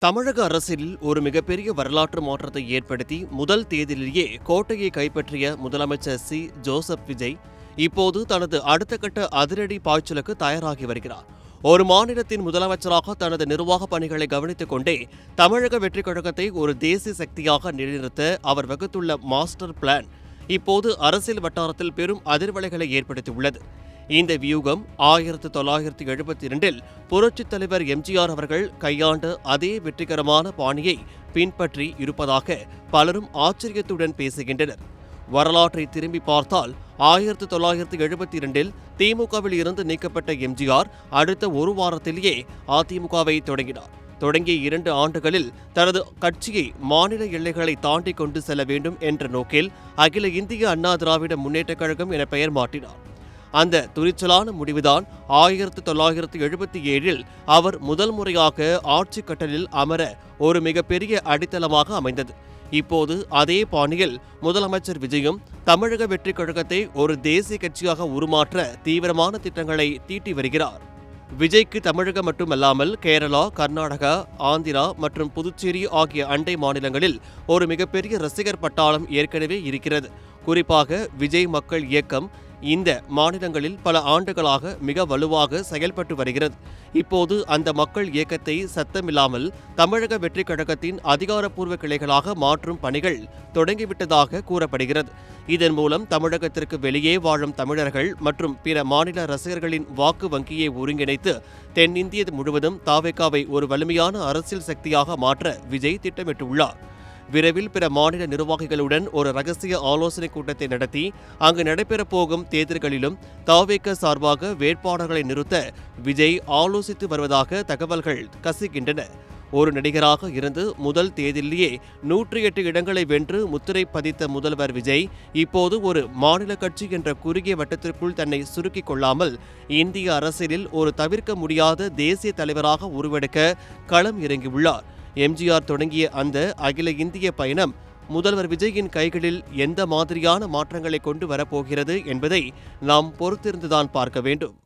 தமிழக அரசியலில் ஒரு மிகப்பெரிய வரலாற்று மாற்றத்தை ஏற்படுத்தி முதல் தேதியிலேயே கோட்டையை கைப்பற்றிய முதலமைச்சர் ஜோசப் விஜய் இப்போது தனது அடுத்த கட்ட அதிரடி பாய்ச்சலுக்கு தயாராகி வருகிறார். ஒரு மாநிலத்தின் முதலமைச்சராக தனது நிர்வாக பணிகளை கவனித்துக் கொண்டே தமிழக வெற்றிக் கழகத்தை ஒரு தேசிய சக்தியாக நிலைநிறுத்த அவர் வகுத்துள்ள மாஸ்டர் பிளான் இப்போது அரசியல் வட்டாரத்தில் பெரும் அதிர்வலைகளை ஏற்படுத்தியுள்ளது. இந்த வியூகம் 1972 புரட்சித் தலைவர் எம்ஜிஆர் அவர்கள் கையாண்ட அதே வெற்றிகரமான பாணியை பின்பற்றி இருப்பதாக பலரும் ஆச்சரியத்துடன் பேசுகின்றனர். வரலாற்றை திரும்பி பார்த்தால் 1972 திமுகவில் இருந்து நீக்கப்பட்ட எம்ஜிஆர் அடுத்த ஒரு வாரத்திலேயே அதிமுகவை தொடங்கினார். தொடங்கிய 2 ஆண்டுகளில் தனது கட்சியை மாநில எல்லைகளை தாண்டி கொண்டு செல்ல வேண்டும் என்ற நோக்கில் அகில இந்திய அண்ணா திராவிட முன்னேற்றக் கழகம் என பெயர் மாற்றினார். அந்த துணிச்சலான முடிவுதான் 1977 அவர் முதல் முறையாக ஆட்சி கட்டலில் அமர ஒரு மிகப்பெரிய அடித்தளமாக அமைந்தது. இப்போது அதே பாணியில் முதலமைச்சர் விஜயும் தமிழக வெற்றிக் கழகத்தை ஒரு தேசிய கட்சியாக உருமாற்ற தீவிரமான திட்டங்களை தீட்டி வருகிறார். விஜய்க்கு தமிழகம் மட்டுமல்லாமல் கேரளா, கர்நாடகா, ஆந்திரா மற்றும் புதுச்சேரி ஆகிய அண்டை மாநிலங்களில் ஒரு மிகப்பெரிய ரசிகர் பட்டாளம் ஏற்கனவே இருக்கிறது. குறிப்பாக விஜய் மக்கள் இயக்கம் இந்த மாநிலங்களில் பல ஆண்டுகளாக மிக வலுவாக செயல்பட்டு வருகிறது. இப்போது அந்த மக்கள் இயக்கத்தை சத்தமில்லாமல் தமிழக வெற்றிக் கழகத்தின் அதிகாரப்பூர்வ கிளைகளாக மாற்றும் பணிகள் தொடங்கிவிட்டதாக கூறப்படுகிறது. இதன் மூலம் தமிழகத்திற்கு வெளியே வாழும் தமிழர்கள் மற்றும் பிற மாநில ரசிகர்களின் வாக்கு வங்கியை ஒருங்கிணைத்து தென்னிந்திய முழுவதும் தாவேகாவை ஒரு வலிமையான அரசியல் சக்தியாக மாற்ற விஜய் திட்டமிட்டுள்ளார். விரைவில் பிற மாநில நிர்வாகிகளுடன் ஒரு ரகசிய ஆலோசனைக் கூட்டத்தை நடத்தி அங்கு நடைபெறப் போகும் தேர்தல்களிலும் தாவேக சார்பாக வேட்பாளர்களை நிறுத்த விஜய் ஆலோசித்து வருவதாக தகவல்கள் கசிக்கின்றன. ஒரு நடிகராக இருந்து முதல் தேதியிலேயே 108 இடங்களை வென்று முத்திரை பதித்த முதல்வர் விஜய் இப்போது ஒரு மாநில கட்சி என்ற குறுகிய வட்டத்திற்குள் தன்னை சுருக்கிக் கொள்ளாமல் இந்திய அரசியலில் ஒரு தவிர்க்க முடியாத தேசிய தலைவராக உருவெடுக்க களம் இறங்கியுள்ளார். எம்ஜிஆர் தொடங்கிய அந்த அகில இந்திய பயணம் முதல்வர் விஜயின் கைகளில் எந்த மாதிரியான மாற்றங்களை கொண்டு வரப்போகிறது என்பதை நாம் பொறுத்திருந்துதான் பார்க்க வேண்டும்.